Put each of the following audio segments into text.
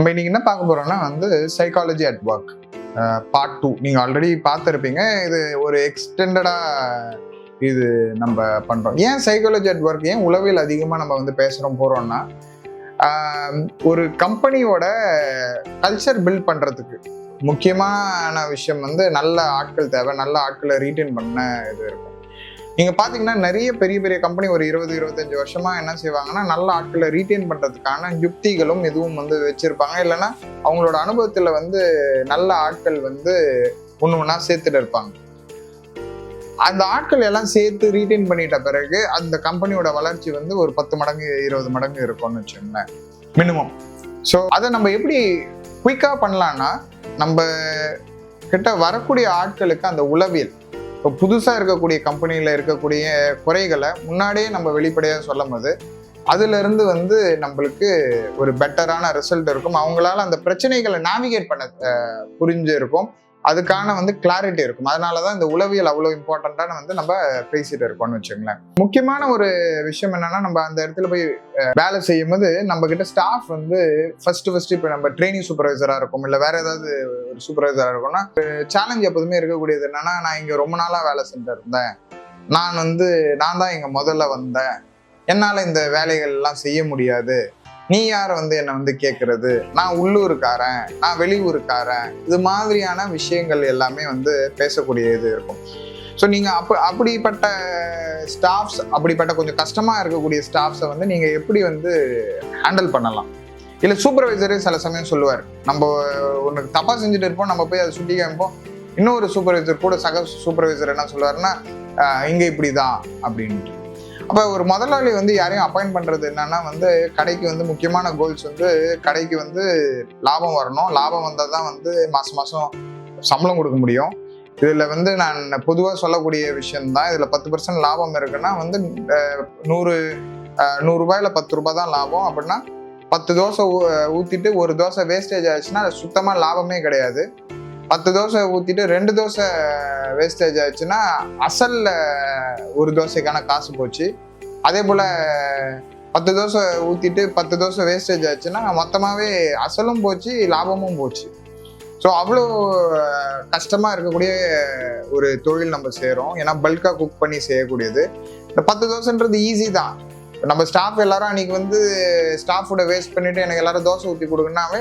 நம்ம இன்னைக்கு என்ன பார்க்க போறோம்னா சைக்காலஜி அட் ஒர்க் பார்ட் 2. நீங்க ஆல்ரெடி பார்த்துருப்பீங்க. இது ஒரு எக்ஸ்டெண்டடா இது நம்ம பண்றோம். ஏன் சைக்காலஜி அட் ஒர்க், ஏன் உளவியல் அதிகமா நம்ம போறோம்னா, ஒரு கம்பெனியோட கல்ச்சர் பில்ட் பண்றதுக்கு முக்கியமான விஷயம் நல்ல ஆட்கள் தேவை. நல்ல ஆட்களை ரீட்டைன் பண்ண இது இருக்கும். நீங்க பாத்தீங்கன்னா நிறைய பெரிய பெரிய கம்பெனி ஒரு 20-25 வருஷமா என்ன செய்வாங்கன்னா, நல்ல ஆட்களை ரீட்டைன் பண்றதுக்கான யுக்திகளும் எதுவும் வச்சிருப்பாங்க. இல்லைன்னா அவங்களோட அனுபவத்துல நல்ல ஆட்கள் ஒண்ணு ஒண்ணா சேர்த்துட்டு இருப்பாங்க. அந்த ஆட்கள் எல்லாம் சேர்த்து ரீட்டைன் பண்ணிட்ட பிறகு அந்த கம்பெனியோட வளர்ச்சி ஒரு 10 மடங்கு 20 மடங்கு இருக்கும்னு வச்சுக்கோங்களேன், மினிமம். ஸோ அதை நம்ம எப்படி குயிக்கா பண்ணலாம்னா, நம்ம கிட்ட வரக்கூடிய ஆட்களுக்கு அந்த உளவியல், இப்போ புதுசாக இருக்கக்கூடிய கம்பெனியில் இருக்கக்கூடிய குறைகளை முன்னாடியே நம்ம வெளிப்படையாக சொல்லும் போது அதுல இருந்து நம்மளுக்கு ஒரு பெட்டரான ரிசல்ட் இருக்கும். அவங்களால அந்த பிரச்சனைகளை நேவிகேட் பண்ண புரிஞ்சு இருக்கும். அதுக்கான கிளாரிட்டி இருக்கும். அதனாலதான் இந்த உளவியல் அவ்வளவு இம்பார்ட்டன்டான நம்ம பேசிட்டு இருக்கோம்னு வச்சுங்களேன். முக்கியமான ஒரு விஷயம் என்னன்னா, நம்ம அந்த இடத்துல போய் வேலை செய்யும் போது நம்ம கிட்ட ஸ்டாஃப் ஃபர்ஸ்ட் இப்ப நம்ம ட்ரெயினிங் சூப்பர்வைசரா இருக்கும், இல்ல வேற ஏதாவது ஒரு சூப்பர்வைசரா இருக்கும்னா, சேலஞ்ச் எப்போதுமே இருக்கக்கூடியது என்னன்னா, நான் இங்க ரொம்ப நாளா வேலை செஞ்சுட்டு இருந்தேன், நான் தான் இங்க முதல்ல வந்தேன், என்னால இந்த வேலைகள் எல்லாம் செய்ய முடியாது, நீ யார் என்னை கேட்கறது, நான் உள்ளூருக்காரன், நான் வெளியூருக்காரன், இது மாதிரியான விஷயங்கள் எல்லாமே பேசக்கூடிய இது இருக்கும். ஸோ நீங்க அப்படிப்பட்ட ஸ்டாஃப்ஸ், அப்படிப்பட்ட கொஞ்சம் கஷ்டமா இருக்கக்கூடிய ஸ்டாஃப்ஸை நீங்க எப்படி ஹேண்டில் பண்ணலாம். இல்லை சூப்பர்வைசரே சில சமயம் சொல்லுவார், நம்ம ஒன்று தப்பா செஞ்சுட்டு இருப்போம், நம்ம போய் அதை சுட்டி காமிப்போம், இன்னொரு சூப்பர்வைசர் கூட சக சூப்பர்வைசர் என்ன சொல்லுவாருன்னா, இங்க இப்படிதான் அப்படின்ட்டு. அப்போ ஒரு முதலாளி யாரையும் அப்பாயிண்ட் பண்றது என்னன்னா, கடைக்கு முக்கியமான கோல்ஸ் கடைக்கு லாபம் வரணும். லாபம் வந்தால் தான் மாசம் மாசம் சம்பளம் கொடுக்க முடியும். இதுல நான் பொதுவாக சொல்லக்கூடிய விஷயம்தான். இதுல 10% லாபம் இருக்குன்னா 100 ரூபாயில 10 ரூபாய் தான் லாபம். அப்படின்னா 10 தோசை ஊத்திட்டு ஒரு தோசை வேஸ்டேஜ் ஆயிடுச்சுன்னா அது சுத்தமா லாபமே கிடையாது. 10 தோசை ஊத்திட்டு 2 தோசை வேஸ்டேஜ் ஆயிடுச்சுன்னா அசல்ல ஒரு தோசைக்கான காசு போச்சு. அதே போல 10 தோசை ஊத்திட்டு 10 தோசை வேஸ்டேஜ் ஆச்சுன்னா மொத்தமாவே அசலும் போச்சு, லாபமும் போச்சு. ஸோ அவ்வளோ கஷ்டமா இருக்கக்கூடிய ஒரு தொழில் நம்ம செய்கிறோம். ஏன்னா பல்கா குக் பண்ணி செய்யக்கூடியது. இந்த 10 தோசைன்றது ஈஸி தான். நம்ம ஸ்டாஃப் எல்லாரும் அன்னைக்கு ஸ்டாஃபோட வேஸ்ட் பண்ணிட்டு எனக்கு எல்லாரும் தோசை ஊற்றி கொடுக்குன்னாவே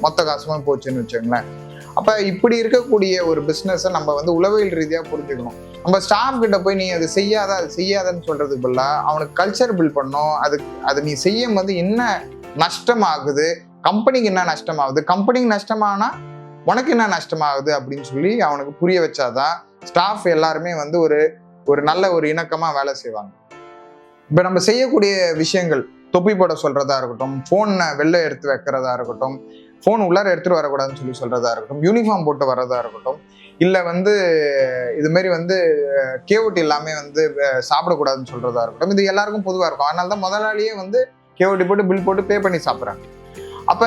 மொத்த காசுமா போச்சுன்னு வச்சுங்களேன். அப்ப இப்படி இருக்கக்கூடிய ஒரு பிஸ்னஸை நம்ம உளவியல் ரீதியா புரிஞ்சுக்கணும். நம்ம ஸ்டாஃப் கிட்ட போய் நீ அது செய்யாதன்னு சொல்றதுக்கு பதிலா அவனுக்கு கல்ச்சர் பில்ட் பண்ணணும். அது நீ செய்யும் என்ன நஷ்டம் ஆகுது, கம்பெனிக்கு என்ன நஷ்டம் ஆகுது, கம்பெனிக்கு நஷ்டமானா உனக்கு என்ன நஷ்டமாகுது அப்படின்னு சொல்லி அவனுக்கு புரிய வச்சாதான் ஸ்டாஃப் எல்லாருமே ஒரு நல்ல ஒரு இணக்கமா வேலை செய்வாங்க. இப்ப நம்ம செய்யக்கூடிய விஷயங்கள், தொப்பி போட சொல்றதா இருக்கட்டும், போனை வெளில எடுத்து வைக்கிறதா இருக்கட்டும், போன் உள்ளார எடுத்துட்டு வரக்கூடாதுன்னு சொல்லி சொல்றதா இருக்கட்டும், யூனிஃபார்ம் போட்டு வர்றதா இருக்கட்டும், இல்ல இது மாதிரி கேஓடி எல்லாமே சாப்பிடக்கூடாதுன்னு சொல்றதா இருக்கட்டும், இது எல்லாருக்கும் பொதுவா இருக்கும். அதனாலதான் முதலாளியே கேஓடி போட்டு பில் போட்டு பே பண்ணி சாப்பிட்றாங்க. அப்ப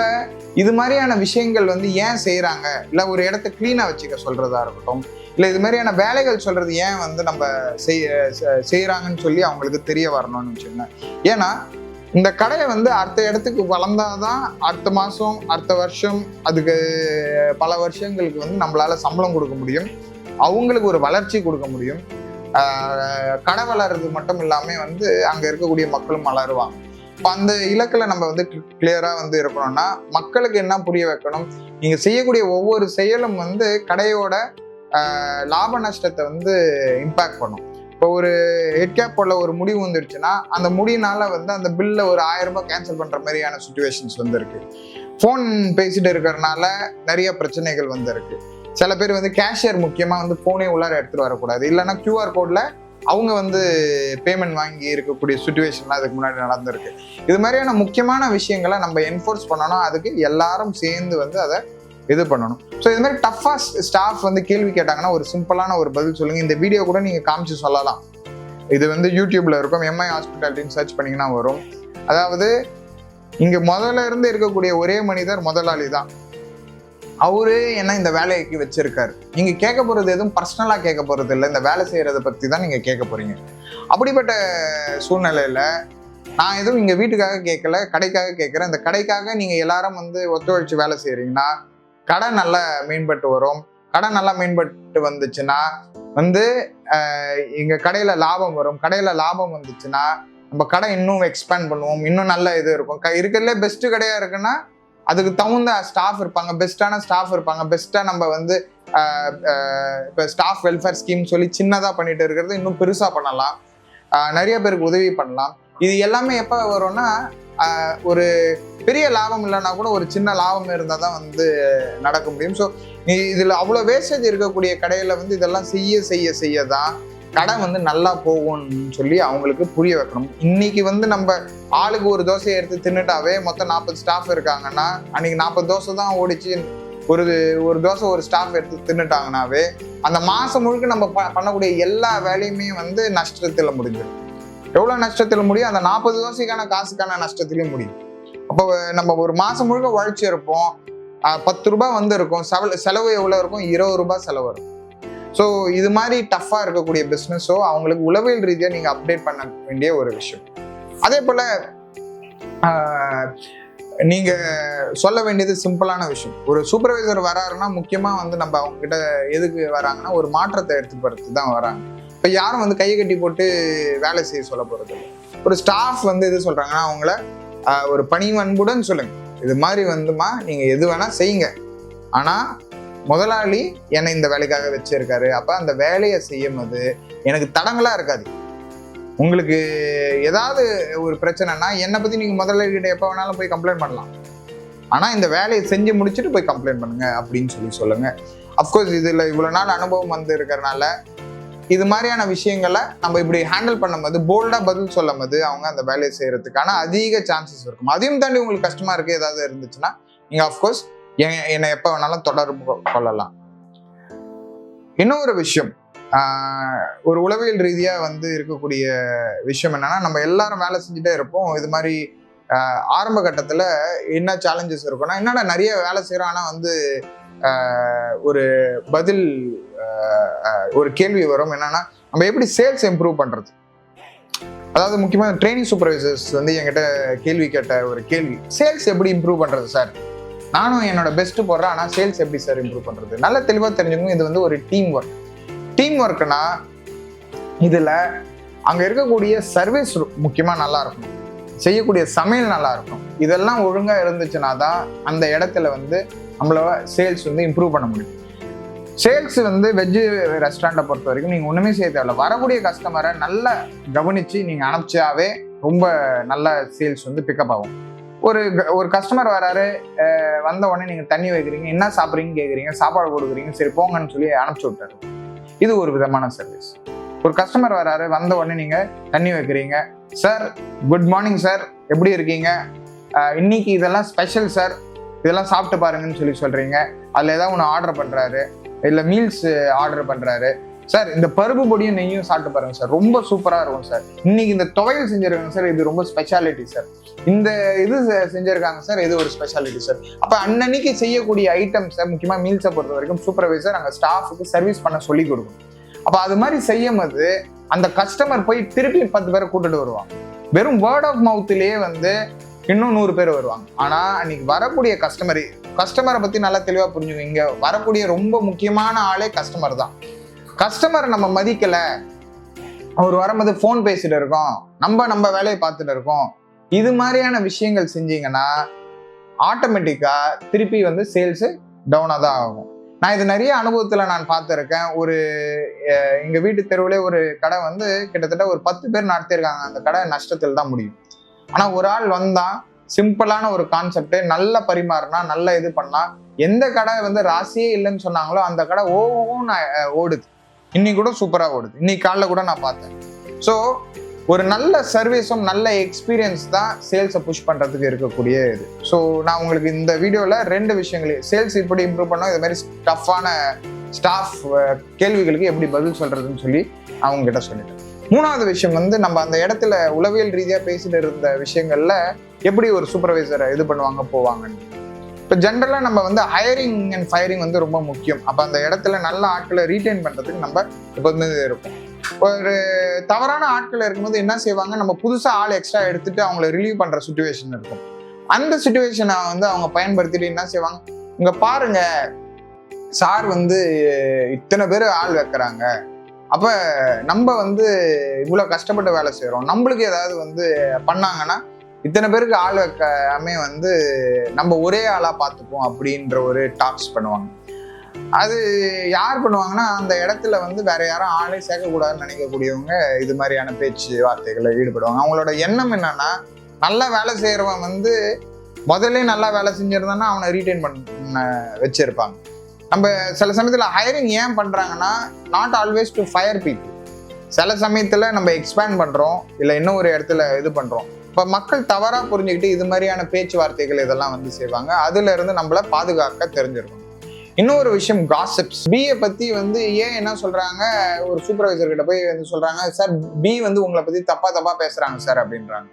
இது மாதிரியான விஷயங்கள் ஏன் செய்யறாங்க, இல்ல ஒரு இடத்த கிளீனா வச்சுக்க சொல்றதா இருக்கட்டும், இல்ல இது மாதிரியான வேலைகள் சொல்றது ஏன் நம்ம செய்யறாங்கன்னு சொல்லி அவங்களுக்கு தெரிய வரணும்னு வச்சுக்கோங்க. ஏன்னா இந்த கடையை அடுத்த இடத்துக்கு வளர்ந்தாதான் அடுத்த மாசம் அடுத்த வருஷம் அதுக்கு பல வருஷங்களுக்கு நம்மளால சம்பளம் கொடுக்க முடியும், அவங்களுக்கு ஒரு வளர்ச்சி கொடுக்க முடியும். கடை வளர்றது மட்டும் இல்லாம அங்க இருக்கக்கூடிய மக்களும் வளருவாங்க. இப்போ அந்த இலக்கில் நம்ம கிளியரா இருக்கணும்னா மக்களுக்கு என்ன புரிய வைக்கணும், நீங்க செய்யக்கூடிய ஒவ்வொரு செயலும் கடையோட லாப நஷ்டத்தை இம்பாக்ட் பண்ணும். இப்போ ஒரு ஹெட் கேப் போல ஒரு முடிவு வந்துருச்சுன்னா அந்த முடியினால அந்த பில்ல ஒரு 1000 ரூபாய் கேன்சல் பண்ற மாதிரியான சுச்சுவேஷன்ஸ் இருக்கு. ஃபோன் பேசிட்டு இருக்கிறதுனால நிறைய பிரச்சனைகள் இருக்கு. சில பேர் கேஷியர் முக்கியமா போனே உள்ளார எடுத்துட்டு வரக்கூடாது, இல்லைன்னா QR கோட்ல அவங்க பேமெண்ட் வாங்கி இருக்கக்கூடிய சுச்சுவேஷன்லாம் அதுக்கு முன்னாடி நடந்திருக்கு. இது மாதிரியான முக்கியமான விஷயங்களை நம்ம என்ஃபோர்ஸ் பண்ணணும். அதுக்கு எல்லாரும் சேர்ந்து அதை இது பண்ணணும். ஸோ இது மாதிரி டஃபா ஸ்டாஃப் கேள்வி கேட்டாங்கன்னா ஒரு சிம்பிளான ஒரு பதில் சொல்லுங்க. இந்த வீடியோ கூட நீங்க காமிச்சு சொல்லலாம். இது யூடியூப்ல இருக்கும், MI ஹாஸ்பிட்டாலிட்டின்னு சர்ச் பண்ணீங்கன்னா வரும். அதாவது இங்க முதல்ல இருந்து இருக்கக்கூடிய ஒரே மனிதர் முதலாளி தான். அவரு என்ன இந்த வேலைக்கு வச்சிருக்காரு. நீங்க கேட்க போறது எதுவும் பர்சனலா கேட்க போறது இல்லை, இந்த வேலை செய்யறதை பத்தி தான் நீங்க கேட்க போறீங்க. அப்படிப்பட்ட சூழ்நிலையில நான் எதுவும் இங்க வீட்டுக்காக கேட்கல, கடைக்காக கேட்கிறேன். இந்த கடைக்காக நீங்க எல்லாரும் வந்து ஒத்துழைச்சு வேலை செய்யறீங்கன்னா கடை நல்லா மேம்பட்டு வரும். கடை நல்லா மேம்பட்டு வந்துச்சுன்னா வந்து எங்க கடையில லாபம் வரும். கடையில லாபம் வந்துச்சுன்னா நம்ம கடை இன்னும் எக்ஸ்பேண்ட் பண்ணுவோம், இன்னும் நல்ல இது இருக்கும். இருக்கிறதுல பெஸ்ட் கடையா இருக்குன்னா அதுக்கு தகுந்த ஸ்டாஃப் இருப்பாங்க, பெஸ்ட்டான ஸ்டாஃப் இருப்பாங்க. பெஸ்ட்டா நம்ம வந்து இப்போ ஸ்டாஃப் வெல்ஃபேர் ஸ்கீம் சொல்லி சின்னதா பண்ணிட்டு இருக்கிறது இன்னும் பெருசா பண்ணலாம், நிறைய பேருக்கு உதவி பண்ணலாம். இது எல்லாமே எப்போ வரும்னா ஒரு பெரிய லாபம் இல்லைன்னா கூட ஒரு சின்ன லாபம் இருந்தால் தான் வந்து நடக்க முடியும். ஸோ இதில் அவ்வளோ வேஸ்டேஜ் இருக்கக்கூடிய கடையில் வந்து இதெல்லாம் செய்ய தான் கடை வந்து நல்லா போகும்னு சொல்லி அவங்களுக்கு புரிய வைக்கணும். இன்னைக்கு வந்து நம்ம ஆளுக்கு ஒரு தோசையை எடுத்து தின்னுட்டாவே மொத்தம் 40 ஸ்டாஃப் இருக்காங்கன்னா அன்னைக்கு 40 தோசை தான் ஓடிச்சு. ஒரு தோசை ஒரு ஸ்டாஃப் எடுத்து தின்னுட்டாங்கன்னாவே அந்த மாதம் முழுக்க நம்ம பண்ணக்கூடிய எல்லா வேலையுமே வந்து நஷ்டத்தில் முடிஞ்சிடும். எவ்வளோ நஷ்டத்தில் முடியும்? அந்த 40 தோசைக்கான காசுக்கான நஷ்டத்துலேயும் முடியும். அப்போ நம்ம ஒரு மாதம் முழுக்க உழைச்சி இருப்போம், 10 ரூபாய் வந்து இருக்கும், செலவு எவ்வளோ இருக்கும்? 20 ரூபாய் செலவு இருக்கும். ஸோ இது மாதிரி டஃப்பாக இருக்கக்கூடிய பிஸ்னஸோ அவங்களுக்கு உளவியல் ரீதியாக நீங்கள் அப்டேட் பண்ண வேண்டிய ஒரு விஷயம். அதே போல் நீங்கள் சொல்ல வேண்டியது சிம்பிளான விஷயம். ஒரு சூப்பர்வைசர் வராருன்னா முக்கியமாக வந்து நம்ம அவங்ககிட்ட எதுக்கு வராங்கன்னா ஒரு மாற்றத்தை எடுத்துப்படுறது தான் வராங்க. இப்போ யாரும் வந்து கையை கட்டி போட்டு வேலை செய்ய சொல்ல போகிறது இல்லை. ஒரு ஸ்டாஃப் வந்து எது சொல்கிறாங்கன்னா அவங்கள ஒரு பணிவன்புடன் சொல்லுங்க, இது மாதிரி வந்துமா நீங்கள் எது வேணால் செய்யுங்க, ஆனால் முதலாளி என்னை இந்த வேலைக்காக வச்சிருக்காரு. அப்போ அந்த வேலையை செய்யும் போது எனக்கு தடங்களாக இருக்காது. உங்களுக்கு ஏதாவது ஒரு பிரச்சனைனா என்னை பற்றி நீங்கள் முதலாளிகிட்ட எப்போ வேணாலும் போய் கம்ப்ளைண்ட் பண்ணலாம், ஆனால் இந்த வேலையை செஞ்சு முடிச்சுட்டு போய் கம்ப்ளைண்ட் பண்ணுங்க அப்படின்னு சொல்லுங்க. அஃப்கோர்ஸ் இதில் இவ்வளோ நாள் அனுபவம் வந்து இருக்கிறனால இது மாதிரியான விஷயங்களை நம்ம இப்படி ஹேண்டில் பண்ணும்போது போல்டாக பதில் சொல்லும் போது அவங்க அந்த வேலையை செய்யறதுக்கான அதிக சான்சஸ் இருக்கும். அதையும் தாண்டி உங்களுக்கு கஷ்டமா இருக்கு ஏதாவது இருந்துச்சுன்னா நீங்க அஃப்கோர்ஸ் என்னை எப்போ வேணாலும் தொடர்பு கொள்ளலாம். இன்னொரு விஷயம், ஒரு உளவியல் ரீதியா வந்து இருக்கக்கூடிய விஷயம் என்னன்னா, நம்ம எல்லாரும் வேலை செஞ்சுட்டே இருப்போம். இது மாதிரி ஆரம்ப கட்டத்துல என்ன சேலஞ்சஸ் இருக்கும்னா, என்னடா நிறைய வேலை செய்யறோம் ஆனா வந்து ஒரு பதில் ஒரு கேள்வி வரும். என்னன்னா, நம்ம எப்படி சேல்ஸ் இம்ப்ரூவ் பண்றது? அதாவது முக்கியமாக ட்ரைனிங் சூப்பர்வைசர்ஸ் வந்து என்கிட்ட கேள்வி கேட்ட ஒரு கேள்வி, சேல்ஸ் எப்படி இம்ப்ரூவ் பண்றது சார்? நானும் என்னோட பெஸ்ட் போடுறேன், ஆனால் சேல்ஸ் எப்படி சார் இம்ப்ரூவ் பண்றது? நல்ல தெளிவாக தெரிஞ்சுக்கணும், இது வந்து ஒரு டீம் ஒர்க். டீம் ஒர்க்னா இதுல அங்க இருக்கக்கூடிய சர்வீஸ் முக்கியமாக நல்லா இருக்கணும், செய்யக்கூடிய சமையல் நல்லா இருக்கும். இதெல்லாம் ஒழுங்கா இருந்துச்சுன்னா தான் அந்த இடத்துல வந்து நம்மளால சேல்ஸ் வந்து இம்ப்ரூவ் பண்ண முடியும். சேல்ஸ் வந்து வெஜ் ரெஸ்டாரண்ட்டை பொறுத்த வரைக்கும் நீங்கள் ஒன்றுமே செய்ய தேவையில்ல. வரக்கூடிய கஸ்டமரை நல்லா கவனித்து நீங்கள் அனுப்பிச்சாவே ரொம்ப நல்ல சேல்ஸ் வந்து பிக்கப் ஆகும். ஒரு கஸ்டமர் வராரு, வந்த உடனே நீங்கள் தண்ணி வைக்கிறீங்க, என்ன சாப்பிட்றீங்கன்னு கேட்குறீங்க, சாப்பாடு கொடுக்குறீங்க, சரி போங்கன்னு சொல்லி அனுப்பிச்சி விட்டாரு. இது ஒரு விதமான சர்வீஸ். ஒரு கஸ்டமர் வராரு, வந்த உடனே நீங்கள் தண்ணி வைக்கிறீங்க, சார் குட் மார்னிங் சார், எப்படி இருக்கீங்க, இன்னைக்கு இதெல்லாம் ஸ்பெஷல் சார், இதெல்லாம் சாப்பிட்டு பாருங்கன்னு சொல்லி சொல்கிறீங்க. அதில் ஏதாவது ஒன்று ஆர்டர் பண்ணுறாரு, இல்லை மீல்ஸ் ஆர்டர் பண்ணுறாரு, சார் இந்த பருப்பு பொடியும் நெய்யும் சாப்பிட்டு பாருங்க சார், ரொம்ப சூப்பராக இருக்கும் சார், இன்னைக்கு இந்த துவையல் செஞ்சுருக்காங்க சார், இது ரொம்ப ஸ்பெஷாலிட்டி சார், இந்த இது செஞ்சுருக்காங்க சார், இது ஒரு ஸ்பெஷாலிட்டி சார். அப்போ அன்னன்னைக்கு செய்யக்கூடிய ஐட்டம்ஸை முக்கியமாக மீல்ஸை பொறுத்த வரைக்கும் சூப்பர்வைசர் அங்கே ஸ்டாஃபுக்கு சர்வீஸ் பண்ண சொல்லி கொடுக்கணும். அப்போ அது மாதிரி செய்யும் போது அந்த கஸ்டமர் போய் திருப்பி 10 பேரை கூட்டிட்டு வருவாங்க. வெறும் வேர்ட் ஆஃப் மவுத்லேயே வந்து இன்னும் 100 பேர் வருவாங்க. ஆனால் அன்னைக்கு வரக்கூடிய கஸ்டமரை பற்றி நல்லா தெளிவாக புரிஞ்சுக்கோங்க. இங்கே வரக்கூடிய ரொம்ப முக்கியமான ஆளே கஸ்டமர் தான். கஸ்டமரை நம்ம மதிக்கலை, அவர் வரும்போது ஃபோன் பேசிட்டு இருக்கோம், நம்ம வேலையை பார்த்துட்டு இருக்கோம், இது மாதிரியான விஷயங்கள் செஞ்சீங்கன்னா ஆட்டோமேட்டிக்காக திருப்பி வந்து சேல்ஸு டவுனாக தான் ஆகும். நான் இது நிறைய அனுபவத்தில் நான் பார்த்துருக்கேன். எங்கள் வீட்டு தெருவில் ஒரு கடை வந்து கிட்டத்தட்ட ஒரு 10 பேர் நடத்தியிருக்காங்க. அந்த கடை நஷ்டத்தில் தான் முடியும். ஆனால் ஒரு ஆள் வந்தான், சிம்பிளான ஒரு கான்செப்ட், நல்ல பரிமாறினா, நல்ல இது பண்ணா, எந்த கடை வந்து ராசியே இல்லைன்னு சொன்னாங்களோ அந்த கடை ஓடுது. இன்னைக்கு கூட சூப்பராக ஓடுது. இன்னைக்கு காலைல கூட நான் பார்த்தேன். ஸோ ஒரு நல்ல சர்வீஸும் நல்ல எக்ஸ்பீரியன்ஸ் தான் சேல்ஸை புஷ் பண்ணுறதுக்கு இருக்கக்கூடிய இது. ஸோ நான் உங்களுக்கு இந்த வீடியோவில் 2 விஷயங்களையும், சேல்ஸ் எப்படி இம்ப்ரூவ் பண்ணோம், இது மாதிரி டஃப்பான ஸ்டாஃப் கேள்விகளுக்கு எப்படி பதில் சொல்கிறதுன்னு சொல்லி அவங்ககிட்ட சொல்லிட்டேன். 3வது விஷயம் வந்து நம்ம அந்த இடத்துல உளவியல் ரீதியாக பேசிட்டு இருந்த விஷயங்கள்ல எப்படி ஒரு சூப்பர்வைசரை இது பண்ணுவாங்க போவாங்கன்னு. இப்போ ஜென்ரலாக நம்ம வந்து ஹையரிங் அண்ட் ஃபயரிங் வந்து ரொம்ப முக்கியம். அப்போ அந்த இடத்துல நல்ல ஆட்களை ரீட்டைன் பண்ணுறதுக்கு நம்ம எப்போதுமே இருக்கும். ஒரு தவறான ஆட்கள் இருக்கும்போது என்ன செய்வாங்க, நம்ம புதுசா ஆள் எக்ஸ்ட்ரா எடுத்துட்டு அவங்கள ரிலீவ் பண்ற சுச்சுவேஷன் இருக்கும். அந்த சுச்சுவேஷனை வந்து அவங்க பயன்படுத்திட்டு என்ன செய்வாங்க, இங்க பாருங்க சார் வந்து இத்தனை பேர் ஆள் வைக்கிறாங்க, அப்ப நம்ம வந்து இவ்வளவு கஷ்டப்பட்டு வேலை செய்யறோம், நம்மளுக்கு ஏதாவது வந்து பண்ணாங்கன்னா இத்தனை பேருக்கு ஆள் வைக்காம வந்து நம்ம ஒரே ஆளா பார்த்துப்போம் அப்படின்ற ஒரு டாக்ஸ் பண்ணுவாங்க. அது யார் பண்ணுவாங்கன்னா, அந்த இடத்துல வந்து வேற யாரும் ஆளே சேர்க்கக்கூடாதுன்னு நினைக்கக்கூடியவங்க இது மாதிரியான பேச்சு வார்த்தைகளை ஈடுபடுவாங்க. அவங்களோட எண்ணம் என்னன்னா, நல்லா வேலை செய்யறவன் வந்து முதல்ல நல்லா வேலை செஞ்சிருந்தான்னா அவனை ரீட்டைன் பண்ண வச்சிருப்பாங்க. நம்ம சில சமயத்துல ஹையரிங் ஏன் பண்றாங்கன்னா, not always to fire people. சில சமயத்துல நம்ம எக்ஸ்பேண்ட் பண்றோம், இல்லை இன்னும் ஒரு இடத்துல இது பண்றோம். இப்போ மக்கள் தவறா புரிஞ்சுக்கிட்டு இது மாதிரியான பேச்சுவார்த்தைகள் இதெல்லாம் வந்து செய்வாங்க. அதுல இருந்து நம்மள பாதுகாக்க தெரிஞ்சிருக்கும். இன்னொரு விஷயம், காசிப்ஸ். பிஏ பத்தி வந்து ஏன் என்ன சொல்றாங்க, ஒரு சூப்பர்வைசர் கிட்ட போய் வந்து சொல்றாங்க, சார் பி வந்து உங்களை பத்தி தப்பா பேசுறாங்க சார் அப்படின்றாங்க.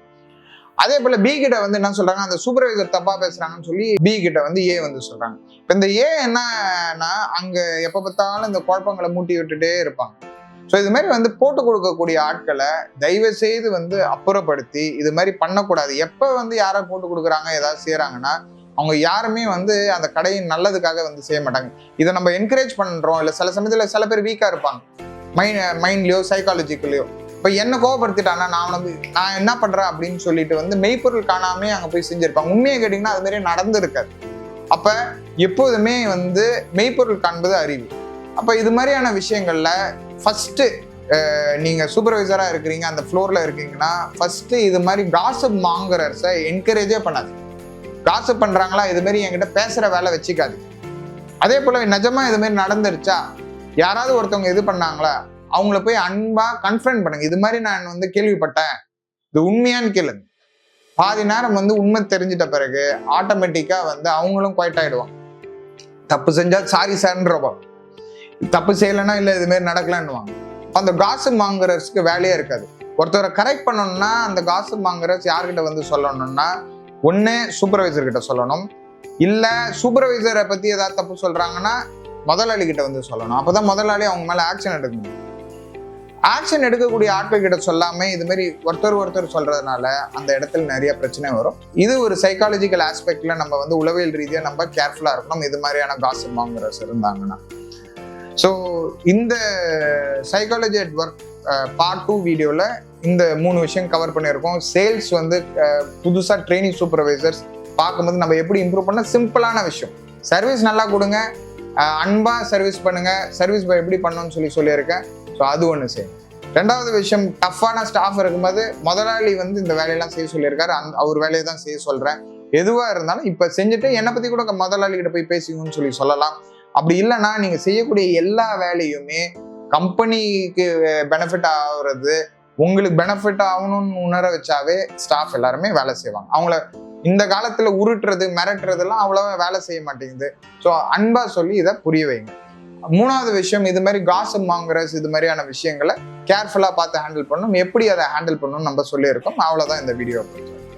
அதே போல பி கிட்ட வந்து என்ன சொல்றாங்க, அந்த சூப்பர்வைசர் தப்பா பேசுறாங்கன்னு சொல்லி பி கிட்ட வந்து ஏ வந்து சொல்றாங்க. இப்ப இந்த ஏ என்னன்னா, அங்க எப்ப பார்த்தாலும் இந்த குழப்பங்களை மூட்டி விட்டுட்டே இருப்பாங்க. ஸோ இது மாதிரி வந்து போட்டு கொடுக்கக்கூடிய ஆட்களை தயவு செய்து வந்து அப்புறப்படுத்தி இது மாதிரி பண்ணக்கூடாது. எப்ப வந்து யாரை போட்டு கொடுக்குறாங்க ஏதாவது செய்யறாங்கன்னா, அவங்க யாருமே வந்து அந்த கடையின் நல்லதுக்காக வந்து செய்ய மாட்டாங்க. இதை நம்ம என்கரேஜ் பண்றோம். இல்லை சில சமயத்துல சில பேர் வீக்கா இருப்பாங்க, மைண்ட்லயோ சைக்காலஜிக்கலையோ. இப்ப என்ன கோவப்படுத்திட்டானா நான் என்ன பண்றேன் அப்படின்னு சொல்லிட்டு வந்து மெய்ப்பொருள் காணாமே அங்க போய் செஞ்சிருப்பாங்க. உண்மையை கேட்டீங்கன்னா அது மாதிரி நடந்திருக்காது. அப்ப எப்போதுமே வந்து மெய்ப்பொருள் காண்பது அறிவு. அப்ப இது மாதிரியான விஷயங்கள்ல ஃபர்ஸ்ட் நீங்க சூப்பர்வைசரா இருக்கிறீங்க, அந்த ஃப்ளோர்ல இருக்கீங்கன்னா ஃபர்ஸ்ட் இது மாதிரி காசிப் மாங்கரர்ஸை என்கரேஜே பண்ணாது. காசிப் பண்றாங்களா, இது மாதிரி என்கிட்ட பேசுற வேலை வச்சுக்காது. அதே போல நிஜமா இது மாதிரி நடந்துருச்சா, யாராவது ஒருத்தவங்க இது பண்ணாங்களா, அவங்கள போய் அன்பா கன்ஃபரன்ட் பண்ணுங்க. இது மாதிரி நான் வந்து கேள்விப்பட்டேன், இது உண்மையான்னு கேளுங்க. பாதி நேரம் வந்து உண்மை தெரிஞ்சிட்ட பிறகு ஆட்டோமேட்டிக்கா வந்து அவங்களும் குவைட் ஆயிடுவாங்க. தப்பு செஞ்சா சாரி சார்ன்றப்போ, தப்பு செய்யலைன்னா இல்லை இது மாதிரி நடக்கலான்னுவாங்க. அந்த காசிப் மாங்கரர்ஸ்க்கு வேலையே இருக்காது. ஒருத்தரை கரெக்ட் பண்ணணும்னா அந்த காசிப் மாங்கரர்ஸ் யார்கிட்ட வந்து சொல்லணும்னா, ஒண்ணு சூப்பர்வைசர் கிட்ட சொல்லணும், இல்ல சூப்பர்வைசரை பத்தி ஏதாவது தப்பு சொல்றாங்கன்னா முதலாளி கிட்ட வந்து சொல்லணும். அப்பதான் முதலாளி அவங்க மேல ஆக்ஷன் எடுக்கணும். ஆக்ஷன் எடுக்கக்கூடிய ஆட்கள் கிட்ட சொல்லாம இது மாதிரி ஒருத்தர் சொல்றதுனால அந்த இடத்துல நிறைய பிரச்சனை வரும். இது ஒரு சைக்காலஜிக்கல் ஆஸ்பெக்ட்ல நம்ம வந்து உளவியல் ரீதியா நம்ம கேர்ஃபுல்லா இருக்கணும் இது மாதிரியான காசிப் மாங்கரர்ஸ் இருந்தாங்கன்னா. ஸோ இந்த சைக்காலஜி அட் ஒர்க் பார்ட் 2 வீடியோவில் இந்த 3 விஷயம் கவர் பண்ணியிருக்கோம். சேல்ஸ் வந்து புதுசாக ட்ரெயினிங் சூப்பர்வைசர்ஸ் பார்க்கும்போது நம்ம எப்படி இம்ப்ரூவ் பண்ண, சிம்பிளான விஷயம். சர்வீஸ் நல்லா கொடுங்க, அன்பாக சர்வீஸ் பண்ணுங்க, சர்வீஸ் எப்படி பண்ணணும்னு சொல்லியிருக்கேன். ஸோ அது ஒன்று செய்யும். ரெண்டாவது விஷயம், டஃப்பான ஸ்டாஃப் இருக்கும்போது முதலாளி வந்து இந்த வேலையெல்லாம் செய்ய சொல்லியிருக்காரு, அவர் வேலையை தான் செய்ய சொல்கிறேன். எதுவாக இருந்தாலும் இப்போ செஞ்சுட்டு என்னை பற்றி கூட முதலாளி கிட்ட போய் பேசிக்கணும்னு சொல்லலாம். அப்படி இல்லைன்னா நீங்க செய்யக்கூடிய எல்லா வேலையுமே கம்பெனிக்கு பெனிஃபிட் ஆகுறது, உங்களுக்கு பெனிஃபிட் ஆகணும்னு உணர வச்சாவே ஸ்டாஃப் எல்லாருமே வேலை செய்வாங்க. அவங்கள இந்த காலத்துல உருட்டுறது மிரட்டுறதுலாம் அவ்வளவா வேலை செய்ய மாட்டேங்குது. ஸோ அன்பா சொல்லி இதை புரிய வைங்க. மூணாவது விஷயம், இது மாதிரி காசிப் மாங்கரர்ஸ் இது மாதிரியான விஷயங்களை கேர்ஃபுல்லா பார்த்து ஹேண்டில் பண்ணணும். எப்படி அதை ஹேண்டில் பண்ணணும்னு நம்ம சொல்லியிருக்கோம். அவ்வளவுதான் இந்த வீடியோ.